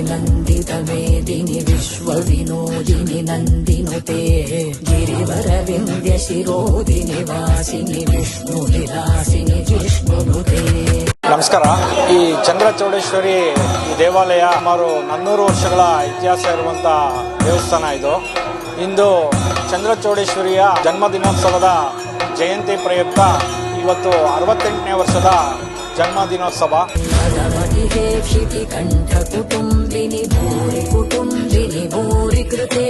ನಂದಿತ ಮೇದಿನಿ ವಿಶ್ವ ವಿನೋದಿನಿ ನಂದಿನುತೆ ಗಿರಿವರ ವಿಂಧ್ಯ ಶಿರೋದಿನಿ ವಾಸಿನಿ ವಿಷ್ಣು ವಿಲಾಸಿನಿ ಜಿಷ್ಣುನುತೆ. ನಮಸ್ಕಾರ. ಈ ಚಂದ್ರಚೌಡೇಶ್ವರಿ ದೇವಾಲಯ ಸುಮಾರು 400 ವರ್ಷಗಳ ಇತಿಹಾಸ ಇರುವಂತಹ ದೇವಸ್ಥಾನ ಇದು. ಇಂದು ಚಂದ್ರಚೌಡೇಶ್ವರಿಯ ಜನ್ಮದಿನೋತ್ಸವದ ಜಯಂತಿ ಪ್ರಯುಕ್ತ ಇವತ್ತು 68ನೇ ವರ್ಷದ ಜನ್ಮದಿನೋತ್ಸವ. ಕಂಠ ಕುಟುಂಬಿನಿ ಭೂರಿ ಕುಟುಂಬಿನಿ ಭೂರಿ ಕೃತೆ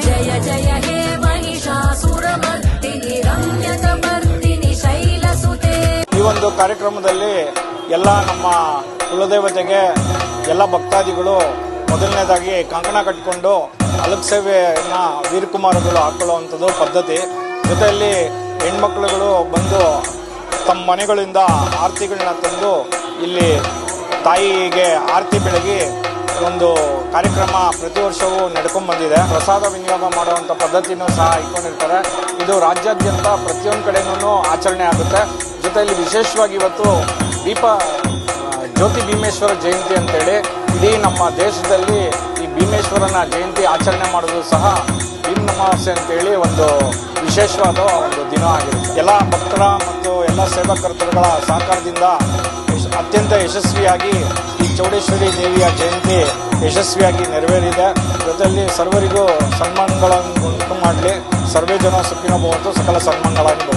ಜಯ ಜಯ ಹೇ ಮಹಿಷಾಸುರಮರ್ದಿನಿ ರಮ್ಯಕಮರ್ದಿನಿ ಶೈಲಸುತೆ. ಈ ಒಂದು ಕಾರ್ಯಕ್ರಮದಲ್ಲಿ ಎಲ್ಲ ನಮ್ಮ ಕುಲದೇವತೆಗೆ ಎಲ್ಲ ಭಕ್ತಾದಿಗಳು ಮೊದಲನೇದಾಗಿ ಕಂಕಣ ಕಟ್ಟಿಕೊಂಡು ಅಲಕ್ ಸೇವೆಯನ್ನ ವೀರಕುಮಾರಗಳು ಹಾಕೊಳ್ಳುವಂಥದ್ದು ಪದ್ಧತಿ. ಜೊತೆಯಲ್ಲಿ ಹೆಣ್ಮಕ್ಳುಗಳು ಬಂದು ತಮ್ಮ ಮನೆಗಳಿಂದ ಆರತಿಗಳನ್ನ ತಂದು ಇಲ್ಲಿ ತಾಯಿಗೆ ಆರತಿ ಬೆಳಗಿ ಒಂದು ಕಾರ್ಯಕ್ರಮ ಪ್ರತಿ ವರ್ಷವೂ ನಡ್ಕೊಂಡು ಬಂದಿದೆ. ಪ್ರಸಾದ ವಿನಿಯೋಗ ಮಾಡುವಂಥ ಪದ್ಧತಿನೂ ಸಹ ಇಟ್ಕೊಂಡಿರ್ತಾರೆ. ಇದು ರಾಜ್ಯಾದ್ಯಂತ ಪ್ರತಿಯೊಂದು ಕಡೆನೂ ಆಚರಣೆ ಆಗುತ್ತೆ. ಜೊತೆಯಲ್ಲಿ ವಿಶೇಷವಾಗಿ ಇವತ್ತು ಜ್ಯೋತಿ ಭೀಮೇಶ್ವರ ಜಯಂತಿ ಅಂತೇಳಿ ಇಡೀ ನಮ್ಮ ದೇಶದಲ್ಲಿ ಈ ಭೀಮೇಶ್ವರನ ಜಯಂತಿ ಆಚರಣೆ ಮಾಡೋದು ಸಹ ಭೀಮ್ ಅಮಾವಾಸ್ಯೆ ಅಂತೇಳಿ ಒಂದು ವಿಶೇಷವಾದ ಒಂದು ದಿನ ಆಗಿದೆ. ಎಲ್ಲ ಭಕ್ತರ ಮತ್ತು ಎಲ್ಲ ಸೇವಾಕರ್ತರುಗಳ ಸಹಕಾರದಿಂದ ಅತ್ಯಂತ ಯಶಸ್ವಿಯಾಗಿ ಈ ಚೌಡೇಶ್ವರಿ ದೇವಿಯ ಜಯಂತಿ ಯಶಸ್ವಿಯಾಗಿ ನೆರವೇರಿದೆ. ಜೊತೆಯಲ್ಲಿ ಸರ್ವರಿಗೂ ಸನ್ಮಾನಗಳನ್ನು ಉಂಟು ಮಾಡಲಿ. ಸರ್ವೇ ಜನ ಸುಖಿನೋ ಭವಂತು, ಸಕಲ ಸನ್ಮಾನಗಳನ್ನು